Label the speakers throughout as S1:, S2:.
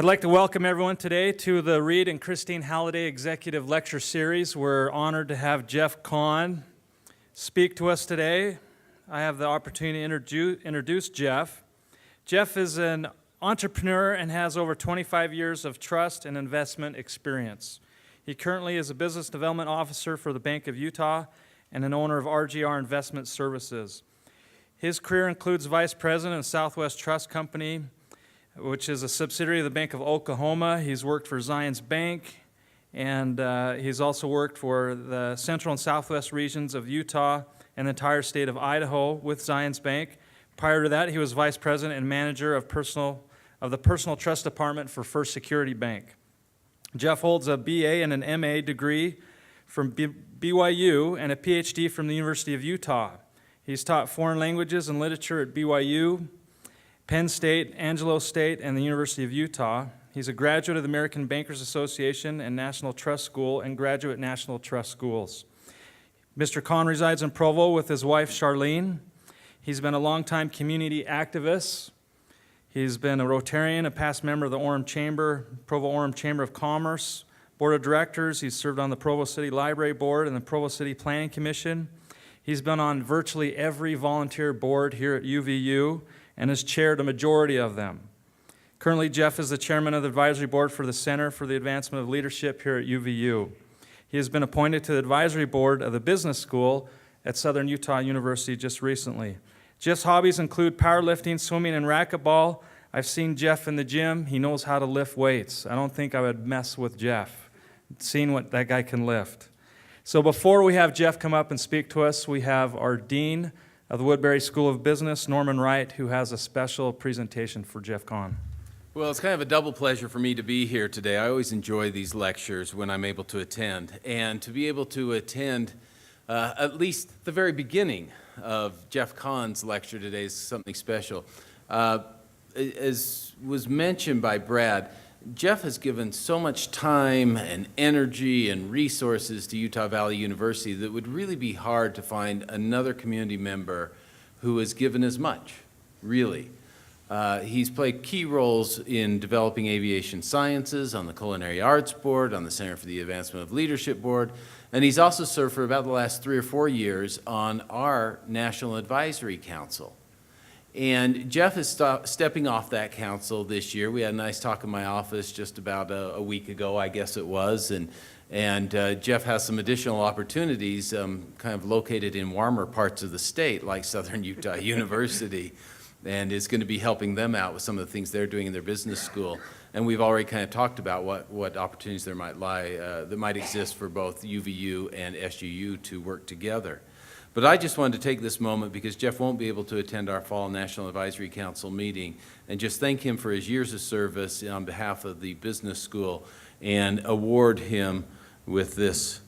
S1: I'd like to welcome everyone today to the Reed and Christine Halliday Executive Lecture Series. We're honored to have Jeff Kahn speak to us today. I have the opportunity to introduce Jeff. Jeff is an entrepreneur and has over 25 years of trust and investment experience. He currently is a business development officer for the Bank of Utah and an owner of RGR Investment Services. His career includes vice president of Southwest Trust Company, which is a subsidiary of the Bank of Oklahoma. He's worked for Zions Bank, and he's also worked for the central and southwest regions of Utah and the entire state of Idaho with Zions Bank. Prior to that, he was vice president and manager of the Personal Trust Department for First Security Bank. Jeff holds a BA and an MA degree from BYU and a PhD from the University of Utah. He's taught foreign languages and literature at BYU, Penn State, Angelo State, and the University of Utah. He's a graduate of the American Bankers Association and National Trust School and graduate National Trust Schools. Mr. Kahn resides in Provo with his wife, Charlene. He's been a longtime community activist. He's been a Rotarian, a past member of the Provo Orem Chamber of Commerce Board of Directors. He's served on the Provo City Library Board and the Provo City Planning Commission. He's been on virtually every volunteer board here at UVU and has chaired a majority of them. Currently, Jeff is the chairman of the advisory board for the Center for the Advancement of Leadership here at UVU. He has been appointed to the advisory board of the business school at Southern Utah University just recently. Jeff's hobbies include powerlifting, swimming, and racquetball. I've seen Jeff in the gym. He knows how to lift weights. I don't think I would mess with Jeff, seeing what that guy can lift. So before we have Jeff come up and speak to us, we have our dean of the Woodbury School of Business, Norman Wright, who has a special presentation for Jeff Kahn.
S2: Well, it's kind of a double pleasure for me to be here today. I always enjoy these lectures when I'm able to attend. And to be able to attend at least the very beginning of Jeff Kahn's lecture today is something special. As was mentioned by Brad, Jeff has given so much time and energy and resources to Utah Valley University that it would really be hard to find another community member who has given as much, really. He's played key roles in developing aviation sciences, on the Culinary Arts Board, on the Center for the Advancement of Leadership Board, and he's also served for about the last 3 or 4 years on our National Advisory Council. And Jeff is stepping off that council this year. We had a nice talk in my office just about a week ago, I guess it was, and Jeff has some additional opportunities kind of located in warmer parts of the state, like Southern Utah University, and is going to be helping them out with some of the things they're doing in their business school. And we've already kind of talked about what opportunities there might lie, that might exist for both UVU and SUU to work together. But I just wanted to take this moment because Jeff won't be able to attend our Fall National Advisory Council meeting and just thank him for his years of service on behalf of the business school and award him with this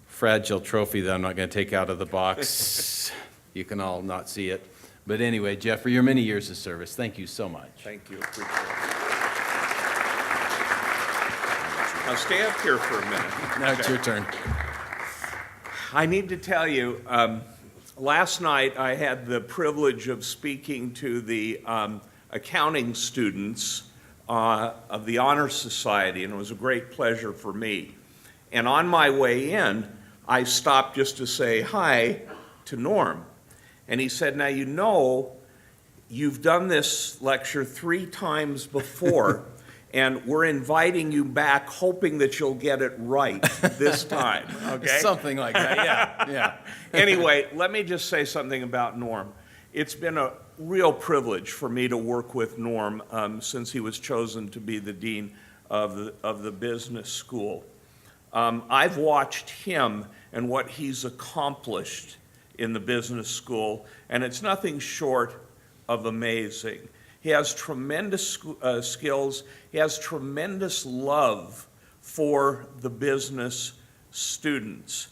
S2: fragile trophy that I'm not going to take out of the box. You can all not see it. But anyway, Jeff, for your many years of service, thank you so much.
S3: Thank you. Appreciate it. Now stay up here for a minute.
S2: Now it's your turn.
S3: I need to tell you, last night I had the privilege of speaking to the accounting students of the Honor Society, and it was a great pleasure for me. And on my way in, I stopped just to say hi to Norm. And he said, now you know, you've done this lecture 3 times before, and we're inviting you back hoping that you'll get it right this time, okay?
S2: Something like that, yeah.
S3: Anyway, let me just say something about Norm. It's been a real privilege for me to work with Norm since he was chosen to be the dean of the business school. I've watched him and what he's accomplished in the business school, and it's nothing short of amazing. He has tremendous skills. He has tremendous love for the business students.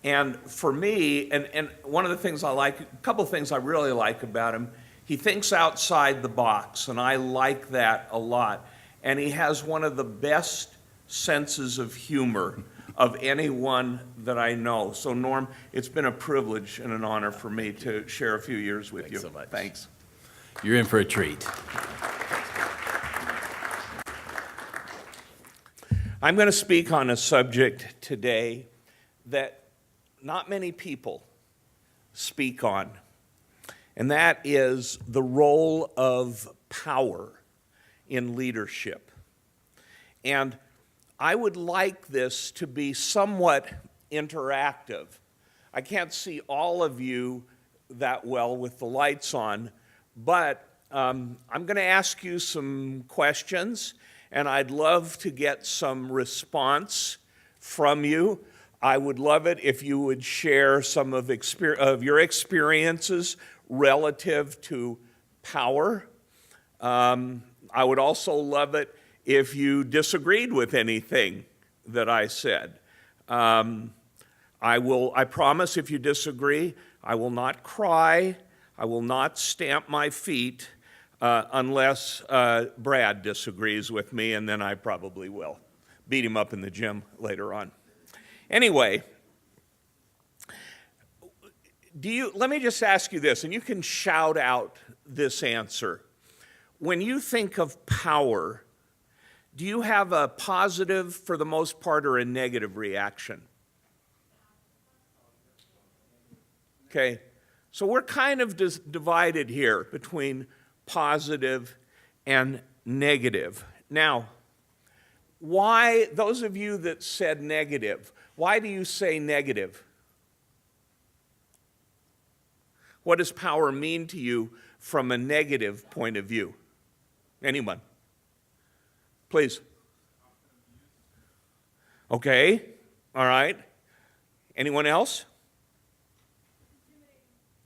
S3: And for me, and one of the things I like, a couple of things I really like about him, he thinks outside the box, and I like that a lot. And he has one of the best senses of humor of anyone that I know. So Norm, it's been a privilege and an honor for me to share a few years with you.
S2: Thanks so much.
S3: Thanks.
S2: You're in for a treat.
S3: I'm going to speak on a subject today that not many people speak on, and that is the role of power in leadership. And I would like this to be somewhat interactive. I can't see all of you that well with the lights on, but I'm going to ask you some questions, and I'd love to get some response from you. I would love it if you would share some of your experiences relative to power. I would also love it if you disagreed with anything that I said. I promise if you disagree, I will not cry, I will not stamp my feet unless Brad disagrees with me, and then I probably will beat him up in the gym later on. Anyway, let me just ask you this, and you can shout out this answer. When you think of power, do you have a positive, for the most part, or a negative reaction? Okay, so we're kind of divided here between positive and negative. Now, why, those of you that said negative, why do you say negative? What does power mean to you from a negative point of view? Anyone? Please. Okay, all right. Anyone else?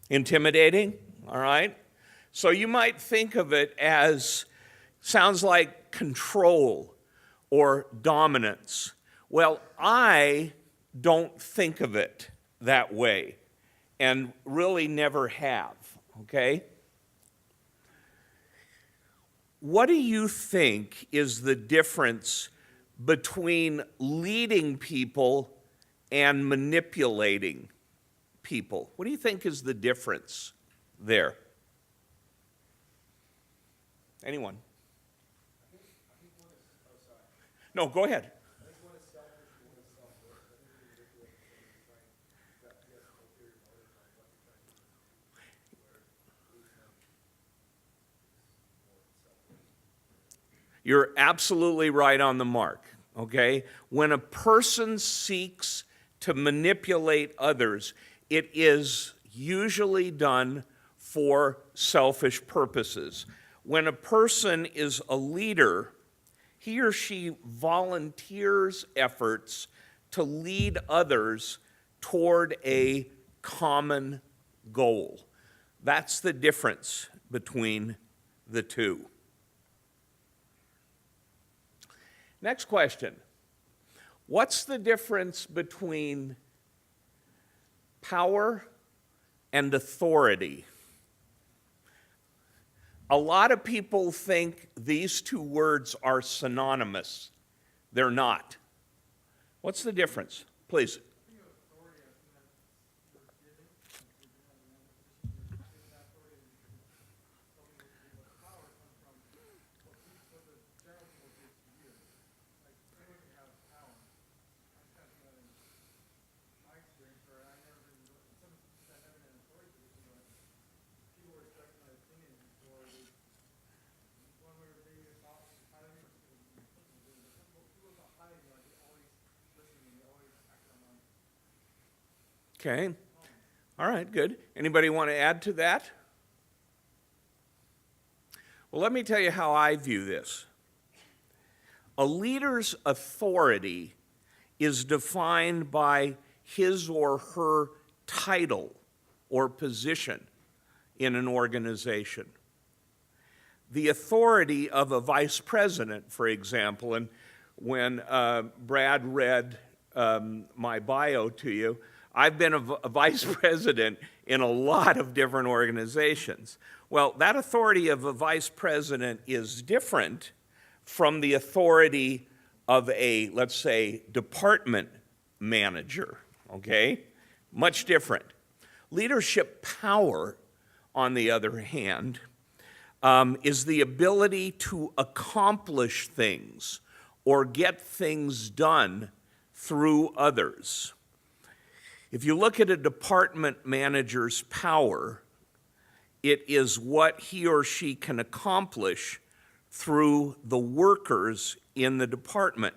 S3: Intimidating, all right. So you might think of it as, sounds like control or dominance. Well, I don't think of it that way, and really never have, okay? What do you think is the difference between leading people and manipulating people? What do you think is the difference there? Anyone? No, go ahead. You're absolutely right on the mark, okay? When a person seeks to manipulate others, it is usually done for selfish purposes. When a person is a leader, he or she volunteers efforts to lead others toward a common goal. That's the difference between the two. Next question. What's the difference between power and authority? A lot of people think these two words are synonymous. They're not. What's the difference? Please. Okay. All right, good. Anybody want to add to that? Well, let me tell you how I view this. A leader's authority is defined by his or her title or position in an organization. The authority of a vice president, for example, and when Brad read my bio to you, I've been a vice president in a lot of different organizations. Well, that authority of a vice president is different from the authority of a, let's say, department manager, okay? Much different. Leadership power, on the other hand, is the ability to accomplish things or get things done through others. If you look at a department manager's power, it is what he or she can accomplish through the workers in the department.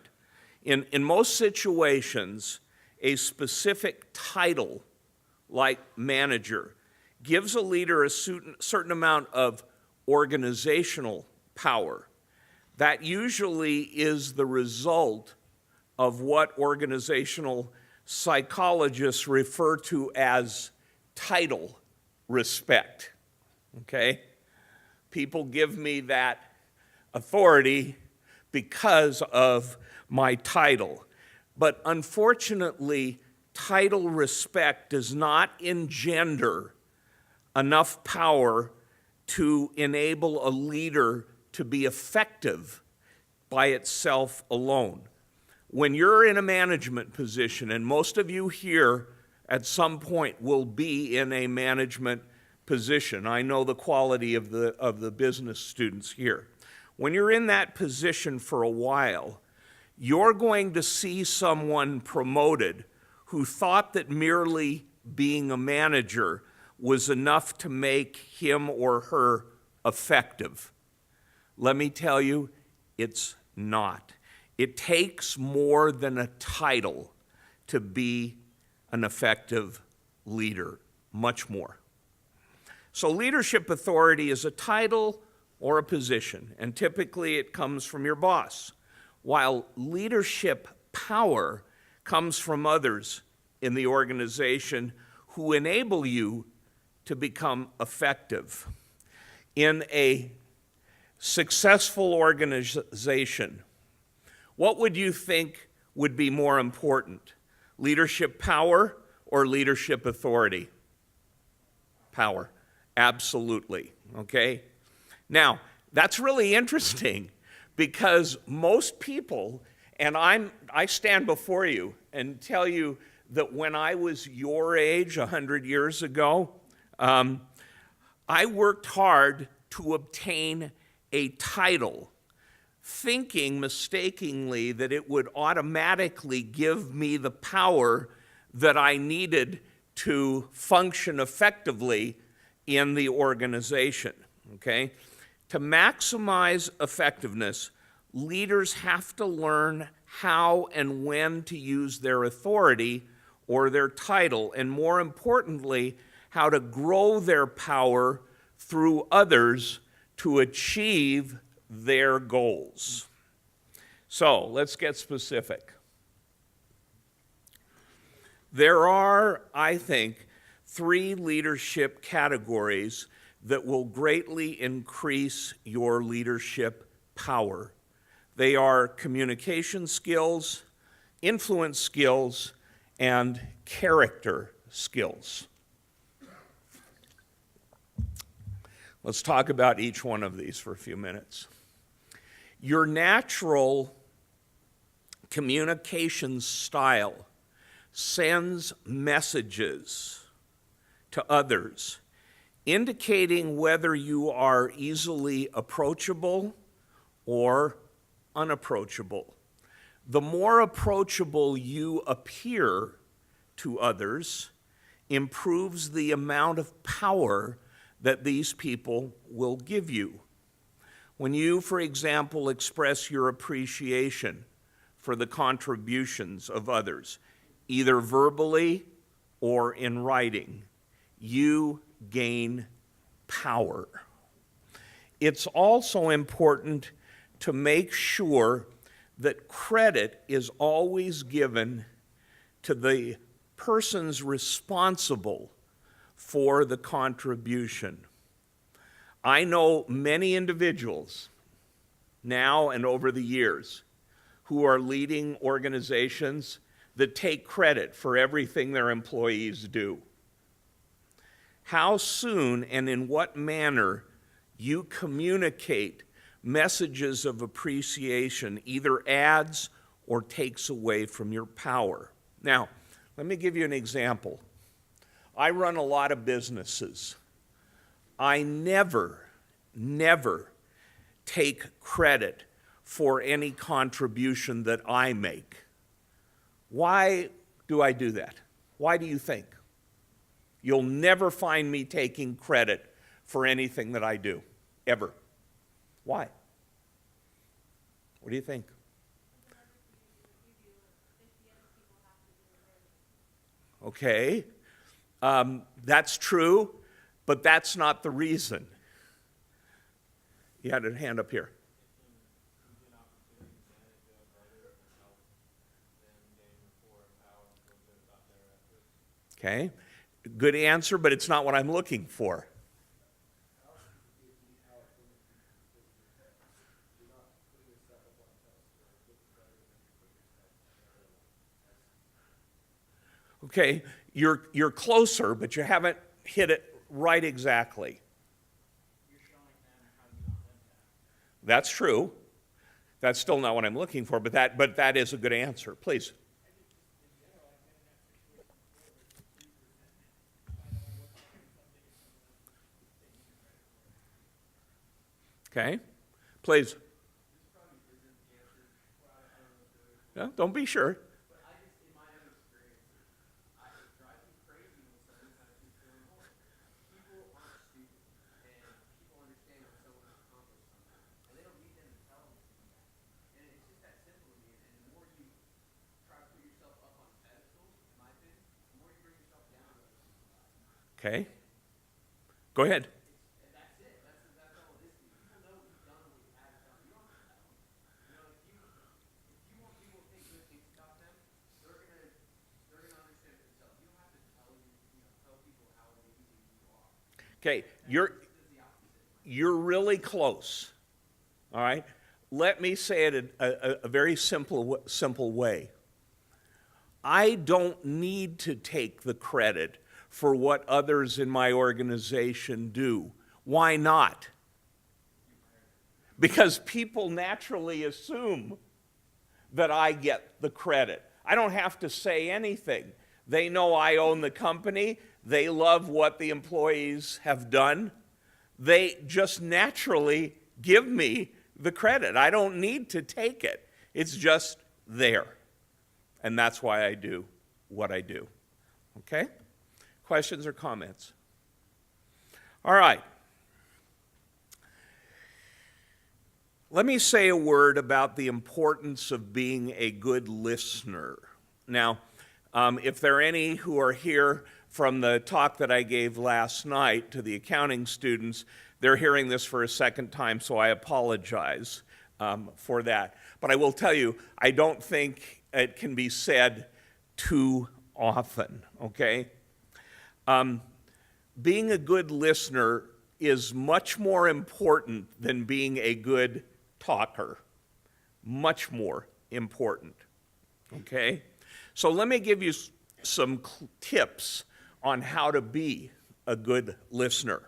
S3: In most situations, a specific title like manager gives a leader a certain amount of organizational power. That usually is the result of what organizational psychologists refer to as title respect. Okay? People give me that authority because of my title. But unfortunately, title respect does not engender enough power to enable a leader to be effective by itself alone. When you're in a management position, and most of you here at some point will be in a management position. I know the quality of the business students here. When you're in that position for a while, you're going to see someone promoted who thought that merely being a manager was enough to make him or her effective. Let me tell you, it's not. It takes more than a title to be an effective leader, much more. So leadership authority is a title or a position, and typically it comes from your boss, while leadership power comes from others in the organization who enable you to become effective. In a successful organization, what would you think would be more important? Leadership power or leadership authority? Power, absolutely, okay? Now, that's really interesting because most people, and I stand before you and tell you that when I was your age 100 years ago, I worked hard to obtain a title, thinking mistakenly that it would automatically give me the power that I needed to function effectively in the organization, okay? To maximize effectiveness, leaders have to learn how and when to use their authority or their title, and more importantly, how to grow their power through others to achieve their goals. So let's get specific. There are, I think, 3 leadership categories that will greatly increase your leadership power. They are communication skills, influence skills, and character skills. Let's talk about each one of these for a few minutes. Your natural communication style sends messages to others, indicating whether you are easily approachable or unapproachable. The more approachable you appear to others improves the amount of power that these people will give you. When you, for example, express your appreciation for the contributions of others, either verbally or in writing, you gain power. It's also important to make sure that credit is always given to the persons responsible for the contribution. I know many individuals now and over the years who are leading organizations that take credit for everything their employees do. How soon and in what manner you communicate messages of appreciation either adds or takes away from your power. Now, let me give you an example. I run a lot of businesses. I never take credit for any contribution that I make. Why do I do that? Why do you think? You'll never find me taking credit for anything that I do, ever. Why? What do you think? Okay, that's true, but that's not the reason. You had a hand up here. Okay, good answer, but it's not what I'm looking for. Okay, you're closer, but you haven't hit it right exactly. That's true. That's still not what I'm looking for, but that is a good answer. Please. Okay, please. No, don't be sure. Okay, go ahead. Okay, you're really close. All right, let me say it a very simple way. I don't need to take the credit for what others in my organization do. Why not? Because people naturally assume that I get the credit. I don't have to say anything. They know I own the company. They love what the employees have done. They just naturally give me the credit. I don't need to take it. It's just there. And that's why I do what I do. Okay? Questions or comments? All right. Let me say a word about the importance of being a good listener. Now, if there are any who are here from the talk that I gave last night to the accounting students, they're hearing this for a second time, so I apologize for that. But I will tell you, I don't think it can be said too often, okay? Being a good listener is much more important than being a good talker. Much more important, okay? So let me give you some tips on how to be a good listener.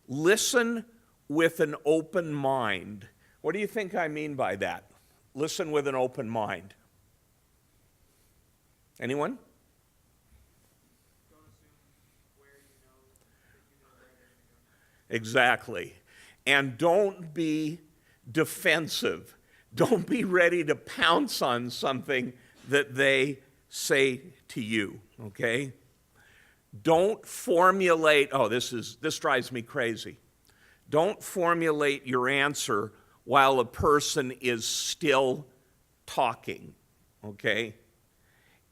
S3: Listen with an open mind. What do you think I mean by that? Listen with an open mind. Anyone? Exactly. And don't be defensive. Don't be ready to pounce on something that they say to you, okay? Don't formulate, this drives me crazy. Don't formulate your answer while a person is still talking, okay?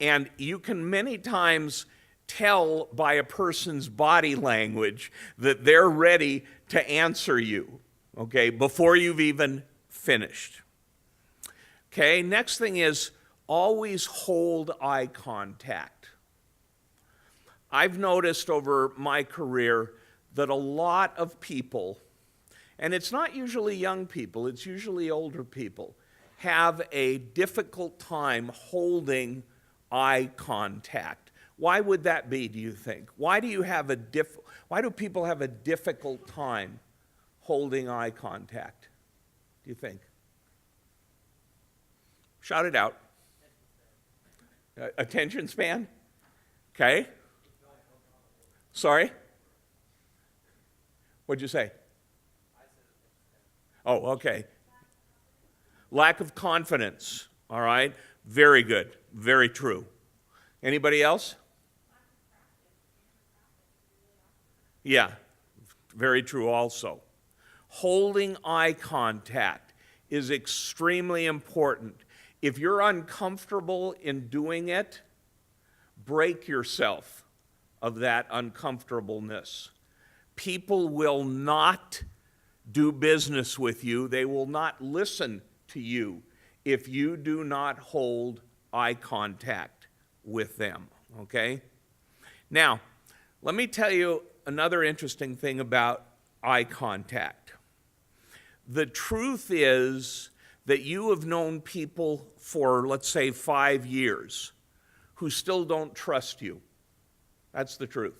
S3: And you can many times tell by a person's body language that they're ready to answer you, okay, before you've even finished. Okay, next thing is always hold eye contact. I've noticed over my career that a lot of people, and it's not usually young people, it's usually older people, have a difficult time holding eye contact. Why would that be, do you think? Why do people have a difficult time holding eye contact, do you think? Shout it out. Attention span? Okay. Sorry? What'd you say? Oh, okay. Lack of confidence, all right? Very good, very true. Anybody else? Yeah, very true also. Holding eye contact is extremely important. If you're uncomfortable in doing it, break yourself of that uncomfortableness. People will not do business with you. They will not listen to you if you do not hold eye contact with them, okay? Now, let me tell you another interesting thing about eye contact. The truth is that you have known people for, let's say, 5 years who still don't trust you. That's the truth.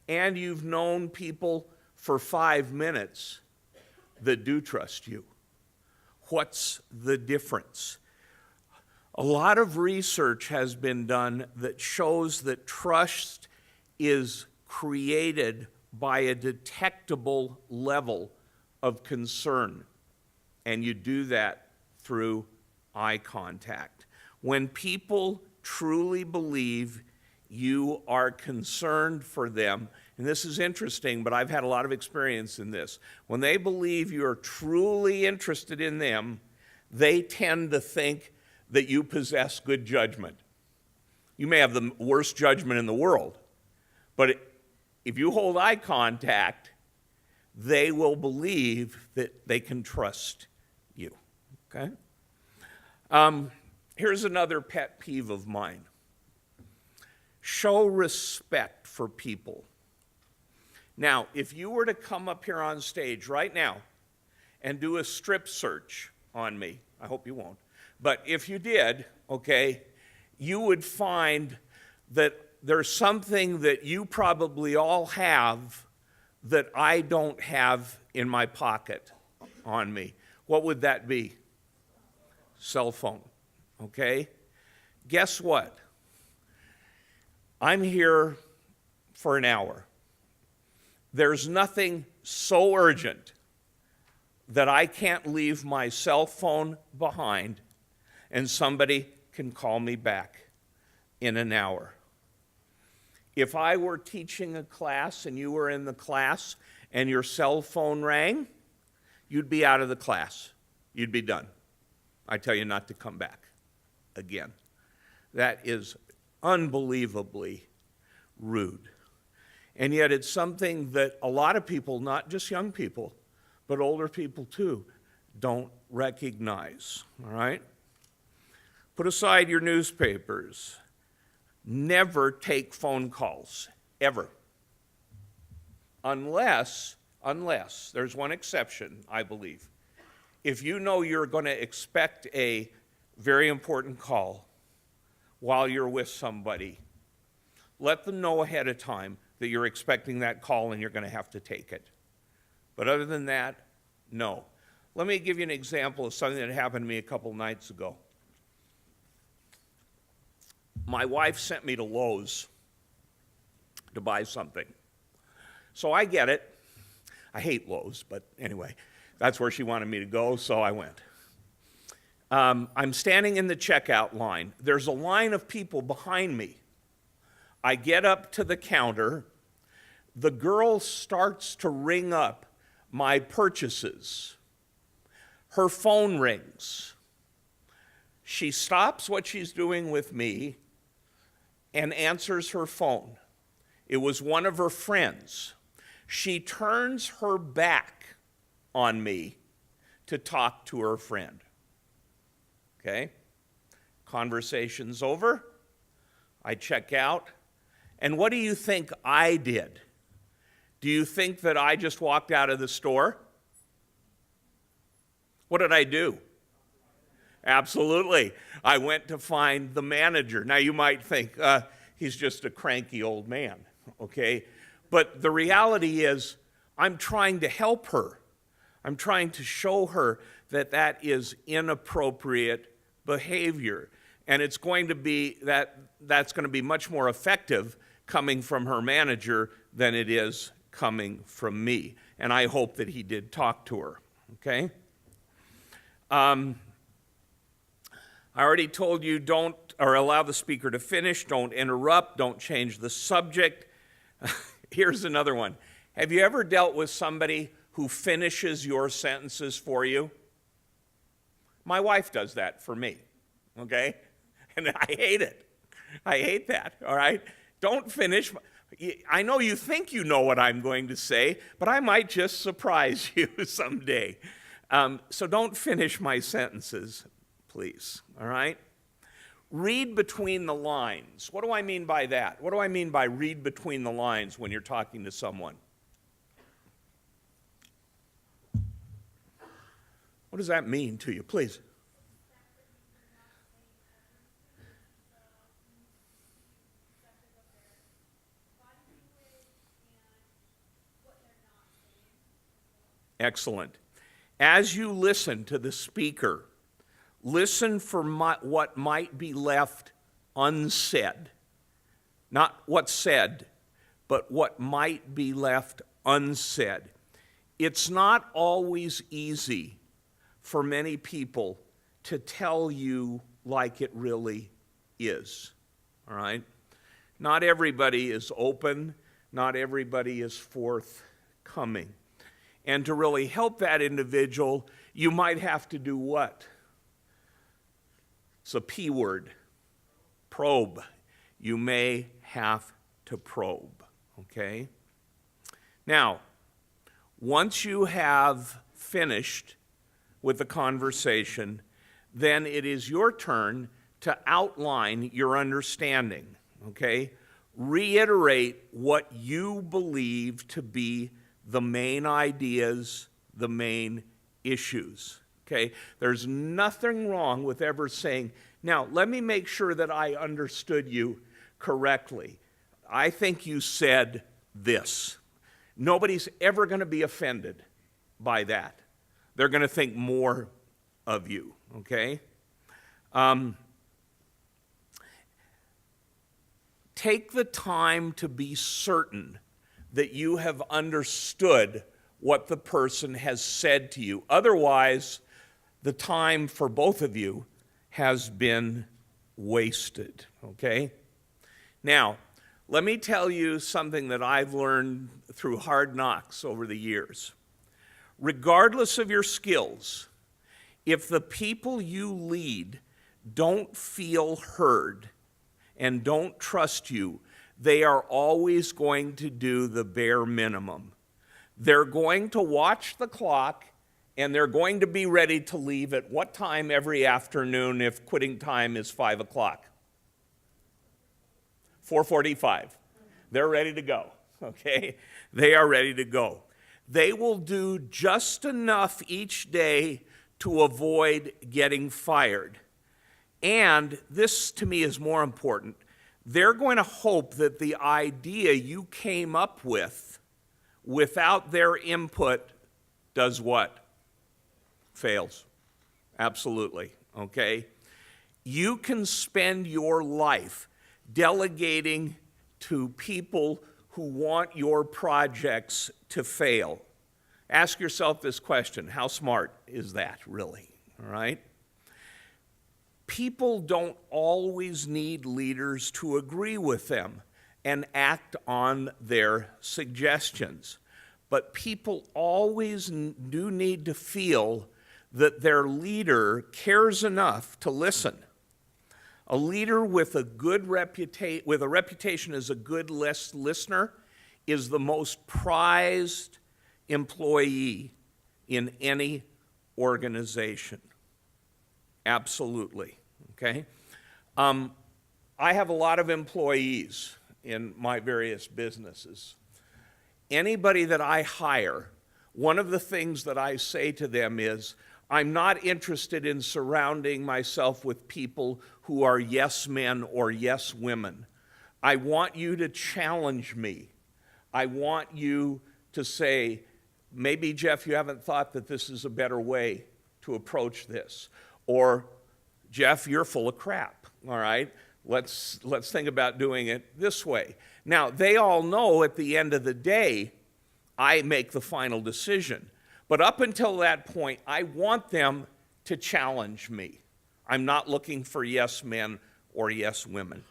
S3: And you've known people for 5 minutes that do trust you. What's the difference? A lot of research has been done that shows that trust is created by a detectable level of concern, and you do that through eye contact. When people truly believe you are concerned for them, and this is interesting, but I've had a lot of experience in this. When they believe you're truly interested in them, they tend to think that you possess good judgment. You may have the worst judgment in the world, but if you hold eye contact, they will believe that they can trust you, okay? Here's another pet peeve of mine. Show respect for people. Now, if you were to come up here on stage right now and do a strip search on me, I hope you won't, but if you did, okay, you would find that there's something that you probably all have that I don't have in my pocket on me. What would that be? Cell phone, okay? Guess what? I'm here for an hour. There's nothing so urgent that I can't leave my cell phone behind and somebody can call me back in an hour. If I were teaching a class and you were in the class and your cell phone rang, you'd be out of the class. You'd be done. I tell you not to come back again. That is unbelievably rude. And yet it's something that a lot of people, not just young people, but older people too, don't recognize, all right? Put aside your newspapers. Never take phone calls, ever. Unless, there's one exception, I believe. If you know you're going to expect a very important call while you're with somebody, let them know ahead of time that you're expecting that call and you're going to have to take it. But other than that, no. Let me give you an example of something that happened to me a couple nights ago. My wife sent me to Lowe's to buy something. So I get it. I hate Lowe's, but anyway, that's where she wanted me to go, so I went. I'm standing in the checkout line. There's a line of people behind me. I get up to the counter. The girl starts to ring up my purchases. Her phone rings. She stops what she's doing with me and answers her phone. It was one of her friends. She turns her back on me to talk to her friend. Okay? Conversation's over. I check out. And what do you think I did? Do you think that I just walked out of the store? What did I do? Absolutely. I went to find the manager. Now you might think, he's just a cranky old man, okay? But the reality is, I'm trying to help her. I'm trying to show her that that is inappropriate behavior. And it's going to be, that's going to be much more effective coming from her manager than it is coming from me. And I hope that he did talk to her, okay? I already told you don't, or allow the speaker to finish, don't interrupt, don't change the subject. Here's another one. Have you ever dealt with somebody who finishes your sentences for you? My wife does that for me, okay? And I hate it. I hate that, all right? Don't finish. I know you think you know what I'm going to say, but I might just surprise you someday. So don't finish my sentences, please, all right? Read between the lines. What do I mean by that? What do I mean by read between the lines when you're talking to someone? What does that mean to you, please? Excellent. As you listen to the speaker, listen for what might be left unsaid. Not what's said, but what might be left unsaid. It's not always easy for many people to tell you like it really is, all right? Not everybody is open. Not everybody is forthcoming. And to really help that individual, you might have to do what? It's a P word, probe. You may have to probe, okay? Now, once you have finished with the conversation, then it is your turn to outline your understanding, okay? Reiterate what you believe to be the main ideas, the main issues, okay? There's nothing wrong with ever saying, now, let me make sure that I understood you correctly. I think you said this. Nobody's ever going to be offended by that. They're going to think more of you, okay? Take the time to be certain that you have understood what the person has said to you. Otherwise, the time for both of you has been wasted, okay? Now, let me tell you something that I've learned through hard knocks over the years. Regardless of your skills, if the people you lead don't feel heard and don't trust you, they are always going to do the bare minimum. They're going to watch the clock, and they're going to be ready to leave at what time every afternoon if quitting time is 5 o'clock? 4:45. They're ready to go, okay? They are ready to go. They will do just enough each day to avoid getting fired. And this, to me, is more important. They're going to hope that the idea you came up with without their input does what? Fails. Absolutely, okay? You can spend your life delegating to people who want your projects to fail. Ask yourself this question: how smart is that really, all right? People don't always need leaders to agree with them and act on their suggestions. But people always do need to feel that their leader cares enough to listen. A leader with a reputation as a good listener is the most prized employee in any organization. Absolutely, okay? I have a lot of employees in my various businesses. Anybody that I hire, one of the things that I say to them is, I'm not interested in surrounding myself with people who are yes men or yes women. I want you to challenge me. I want you to say, maybe, Jeff, you haven't thought that this is a better way to approach this. Or, Jeff, you're full of crap, all right? Let's think about doing it this way. Now, they all know at the end of the day, I make the final decision. But up until that point, I want them to challenge me, I'm not looking for yes men or yes women.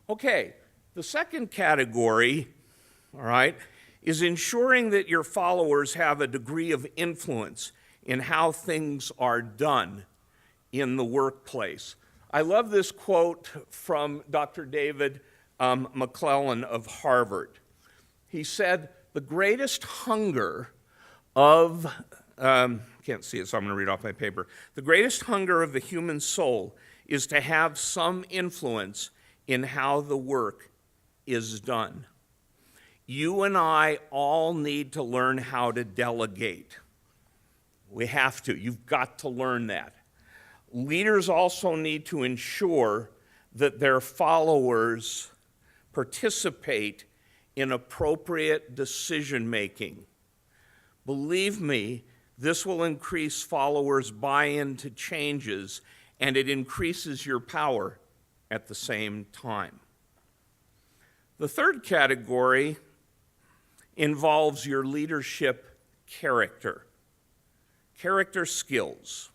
S3: Okay, the second category, all right, is ensuring that your followers have a degree of influence in how things are done in the workplace. I love this quote from Dr. David McClellan of Harvard. He said, the greatest hunger of, can't see it, so I'm going to read off my paper. The greatest hunger of the human soul is to have some influence in how the work is done. You and I all need to learn how to delegate. We have to. You've got to learn that. Leaders also need to ensure that their followers participate in appropriate decision-making. Believe me, this will increase followers' buy-in to changes, and it increases your power at the same time. The third category involves your leadership character skills.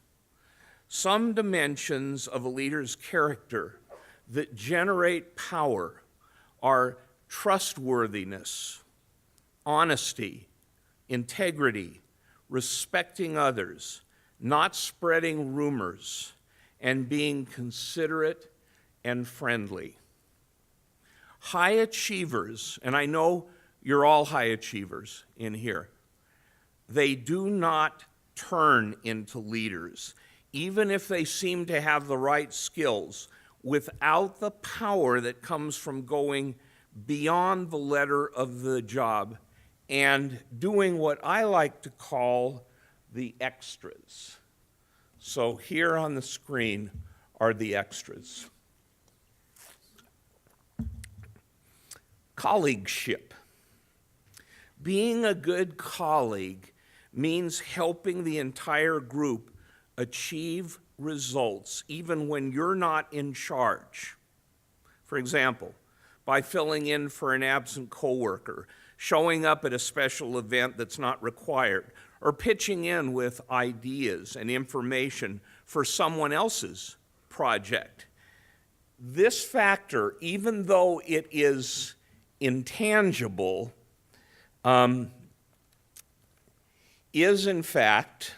S3: Some dimensions of a leader's character that generate power are trustworthiness, honesty, integrity, respecting others, not spreading rumors, and being considerate and friendly. High achievers, and I know you're all high achievers in here, they do not turn into leaders, even if they seem to have the right skills, without the power that comes from going beyond the letter of the job and doing what I like to call the extras. So here on the screen are the extras. Colleagueship. Being a good colleague means helping the entire group achieve results, even when you're not in charge. For example, by filling in for an absent coworker, showing up at a special event that's not required, or pitching in with ideas and information for someone else's project. This factor, even though it is intangible, is in fact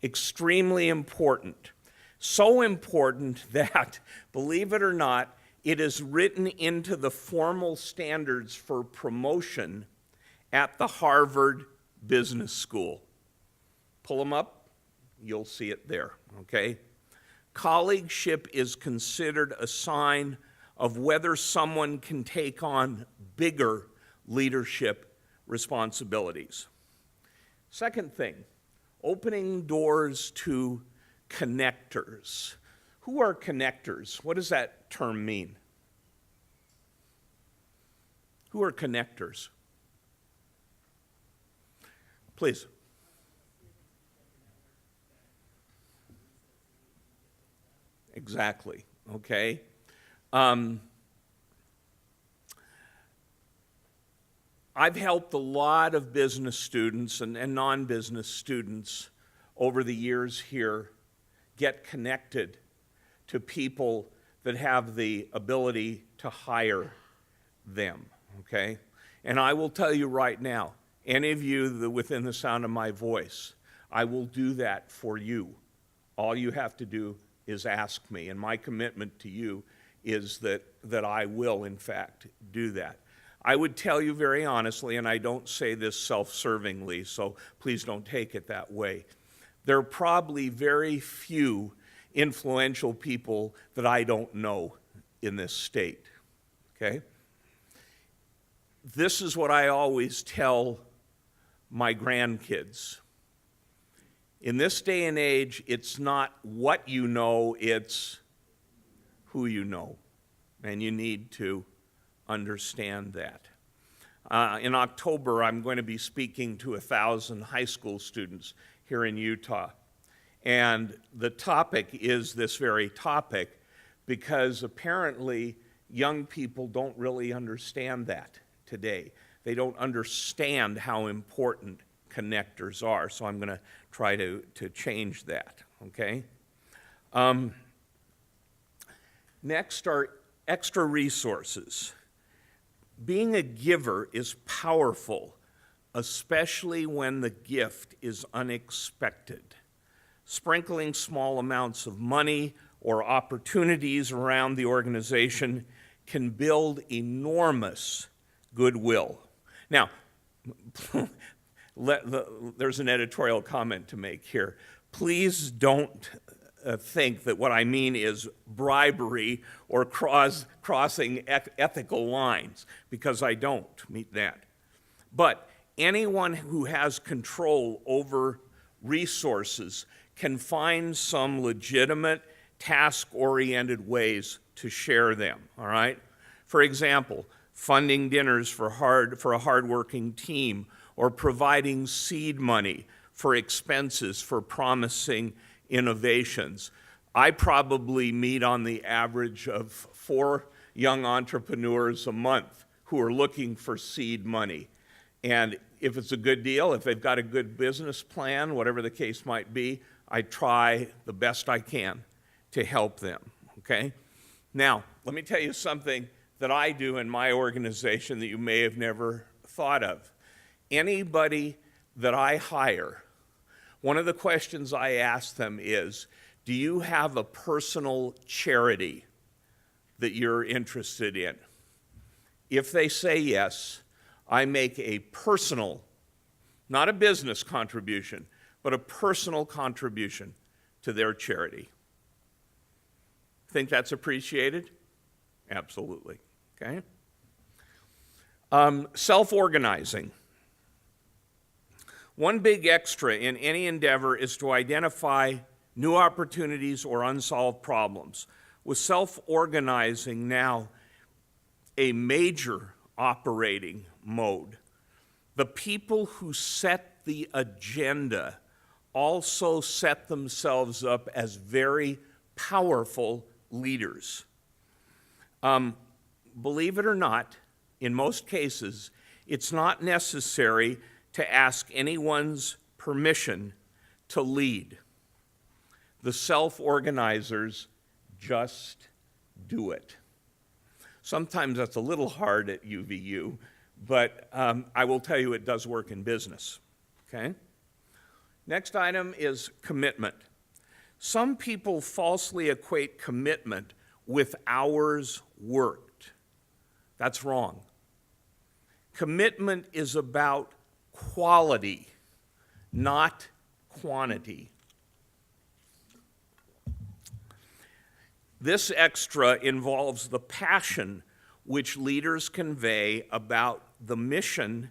S3: extremely important. So important that, believe it or not, it is written into the formal standards for promotion at the Harvard Business School. Pull them up, you'll see it there, okay? Colleagueship is considered a sign of whether someone can take on bigger leadership responsibilities. Second thing, opening doors to connectors. Who are connectors? What does that term mean? Who are connectors? Please. Exactly, okay? I've helped a lot of business students and non-business students over the years here get connected to people that have the ability to hire them, okay? And I will tell you right now, any of you within the sound of my voice, I will do that for you. All you have to do is ask me, and my commitment to you is that I will, in fact, do that. I would tell you very honestly, and I don't say this self-servingly, so please don't take it that way. There are probably very few influential people that I don't know in this state, okay? This is what I always tell my grandkids. In this day and age, it's not what you know, it's who you know, and you need to understand that. In October, I'm going to be speaking to 1,000 high school students here in Utah. And the topic is this very topic because apparently young people don't really understand that today. They don't understand how important connectors are, so I'm going to try to change that, okay? Next are extra resources. Being a giver is powerful, especially when the gift is unexpected. Sprinkling small amounts of money or opportunities around the organization can build enormous goodwill. Now, there's an editorial comment to make here. Please don't think that what I mean is bribery or crossing ethical lines, because I don't mean that. But anyone who has control over resources can find some legitimate, task-oriented ways to share them, all right? For example, funding dinners for a hardworking team, or providing seed money for expenses for promising innovations. I probably meet on the average of 4 young entrepreneurs a month who are looking for seed money. And if it's a good deal, if they've got a good business plan, whatever the case might be, I try the best I can to help them, okay? Now, let me tell you something that I do in my organization that you may have never thought of. Anybody that I hire, one of the questions I ask them is, do you have a personal charity that you're interested in? If they say yes, I make a personal, not a business contribution, but a personal contribution to their charity. Think that's appreciated? Absolutely, okay? Self-organizing. One big extra in any endeavor is to identify new opportunities or unsolved problems. With self-organizing now a major operating mode, the people who set the agenda also set themselves up as very powerful leaders. Believe it or not, in most cases, it's not necessary to ask anyone's permission to lead. The self-organizers just do it. Sometimes that's a little hard at UVU, but I will tell you it does work in business, okay? Next item is commitment. Some people falsely equate commitment with hours worked. That's wrong. Commitment is about quality, not quantity. This extra involves the passion which leaders convey about the mission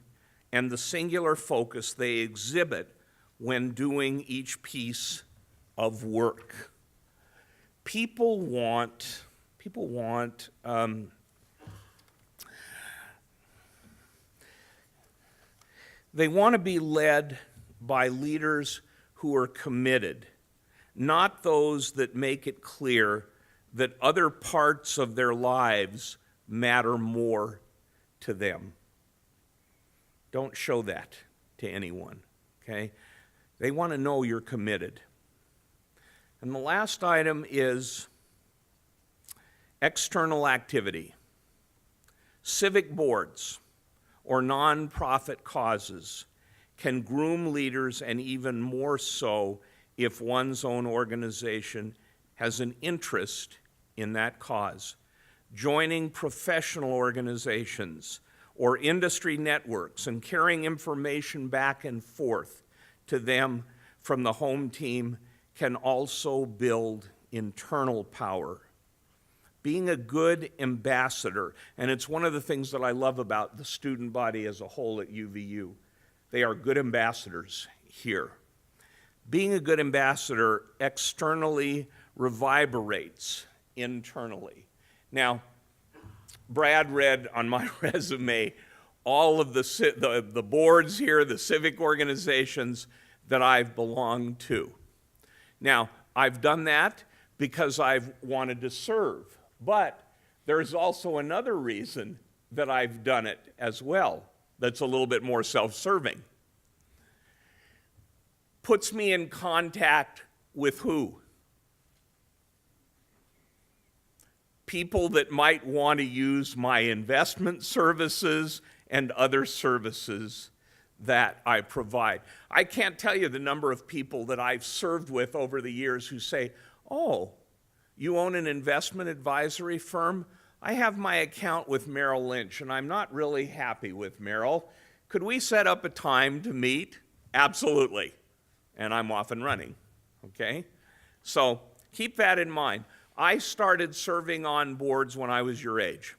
S3: and the singular focus they exhibit when doing each piece of work. People want they want to be led by leaders who are committed, not those that make it clear that other parts of their lives matter more to them. Don't show that to anyone, okay? They want to know you're committed. And the last item is external activity. Civic boards or nonprofit causes can groom leaders, and even more so if one's own organization has an interest in that cause. Joining professional organizations or industry networks and carrying information back and forth to them from the home team can also build internal power. Being a good ambassador, and it's one of the things that I love about the student body as a whole at UVU. They are good ambassadors here. Being a good ambassador externally reverberates internally. Now, Brad read on my resume all of the boards here, the civic organizations that I've belonged to. Now, I've done that because I've wanted to serve, but there's also another reason that I've done it as well that's a little bit more self-serving. Puts me in contact with who? people that might want to use my investment services and other services that I provide. I can't tell you the number of people that I've served with over the years who say, oh, you own an investment advisory firm? I have my account with Merrill Lynch, and I'm not really happy with Merrill. Could we set up a time to meet? Absolutely. And I'm off and running, okay? So keep that in mind. I started serving on boards when I was your age.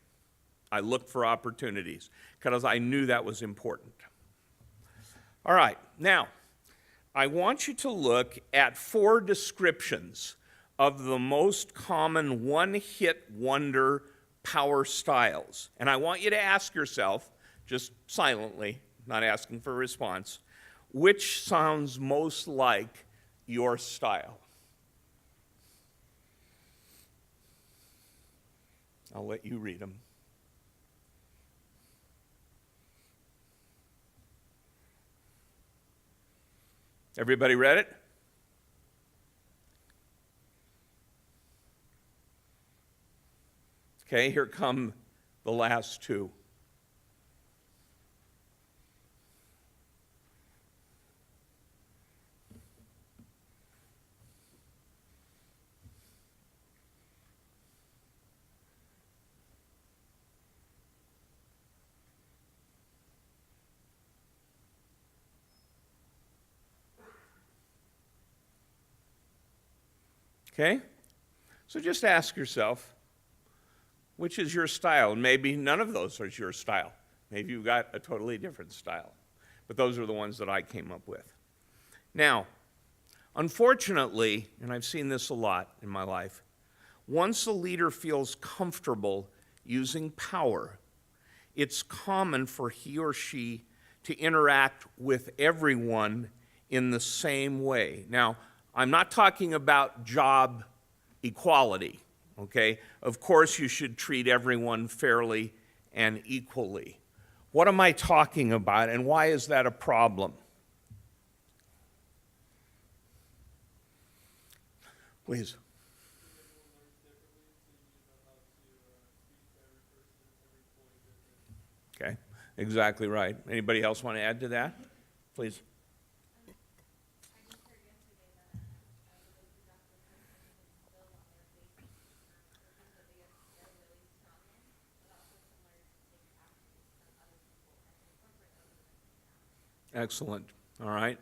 S3: I looked for opportunities because I knew that was important. All right, now, I want you to look at 4 descriptions of the most common one-hit wonder power styles. And I want you to ask yourself, just silently, not asking for a response, which sounds most like your style? I'll let you read them. Everybody read it? Okay, here come the last 2. Okay? So just ask yourself, which is your style? And maybe none of those are your style. Maybe you've got a totally different style. But those are the ones that I came up with. Now, unfortunately, and I've seen this a lot in my life, once a leader feels comfortable using power, it's common for he or she to interact with everyone in the same way. Now, I'm not talking about job equality, okay? Of course, you should treat everyone fairly and equally. What am I talking about, and why is that a problem? Please. Okay, exactly right. Anybody else want to add to that? Please. Excellent. All right.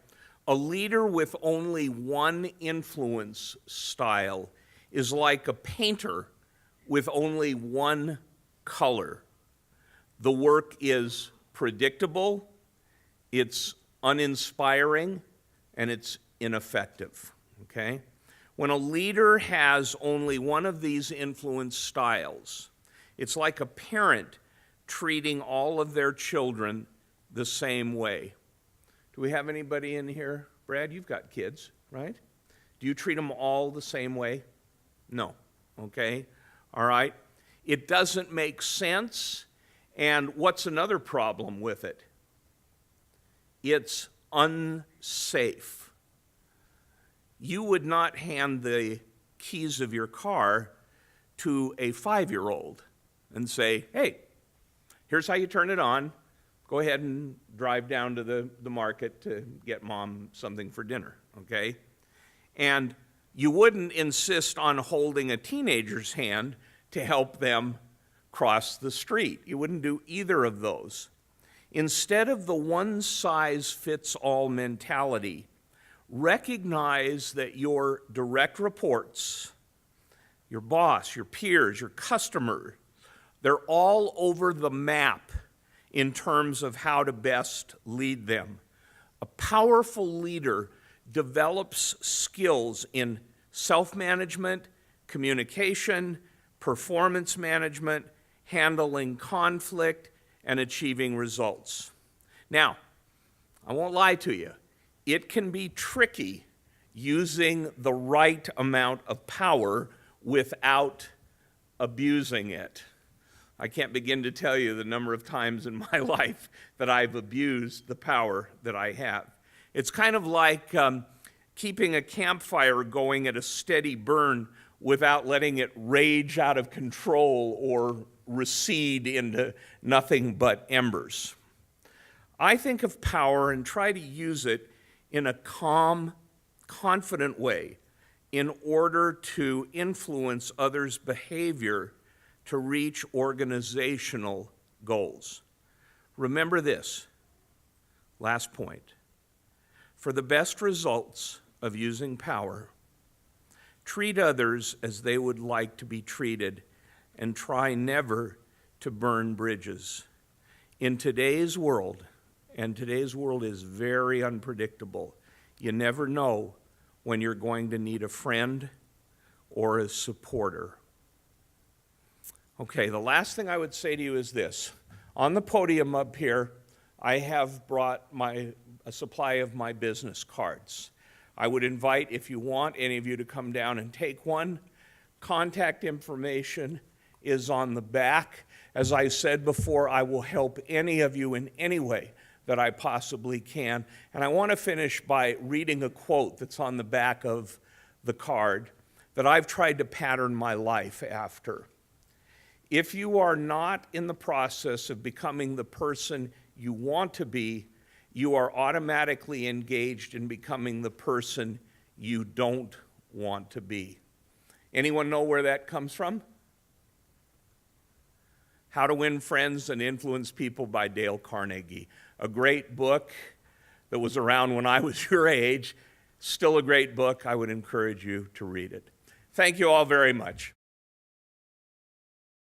S3: A leader with only one influence style is like a painter with only one color. The work is predictable, it's uninspiring, and it's ineffective. Okay? When a leader has only one of these influence styles, it's like a parent treating all of their children the same way. Do we have anybody in here? Brad, you've got kids, right? Do you treat them all the same way? No. Okay? All right? It doesn't make sense. And what's another problem with it? It's unsafe. You would not hand the keys of your car to a 5-year-old and say, hey, here's how you turn it on. Go ahead and drive down to the market to get mom something for dinner, okay? And you wouldn't insist on holding a teenager's hand to help them cross the street. You wouldn't do either of those. Instead of the one-size-fits-all mentality, recognize that your direct reports, your boss, your peers, your customer, they're all over the map in terms of how to best lead them. A powerful leader develops skills in self-management, communication, performance management, handling conflict, and achieving results. Now, I won't lie to you. It can be tricky using the right amount of power without abusing it. I can't begin to tell you the number of times in my life that I've abused the power that I have. It's kind of like keeping a campfire going at a steady burn without letting it rage out of control or recede into nothing but embers. I think of power and try to use it in a calm, confident way in order to influence others' behavior to reach organizational goals. Remember this, last point. For the best results of using power, treat others as they would like to be treated and try never to burn bridges. In today's world, and today's world is very unpredictable, you never know when you're going to need a friend or a supporter. Okay, the last thing I would say to you is this. On the podium up here, I have brought a supply of my business cards. I would invite, if you want, any of you to come down and take one. Contact information is on the back. As I said before, I will help any of you in any way that I possibly can. And I want to finish by reading a quote that's on the back of the card that I've tried to pattern my life after. If you are not in the process of becoming the person you want to be, you are automatically engaged in becoming the person you don't want to be. Anyone know where that comes from? How to Win Friends and Influence People by Dale Carnegie. A great book that was around when I was your age. Still a great book. I would encourage you to read it. Thank you all very much.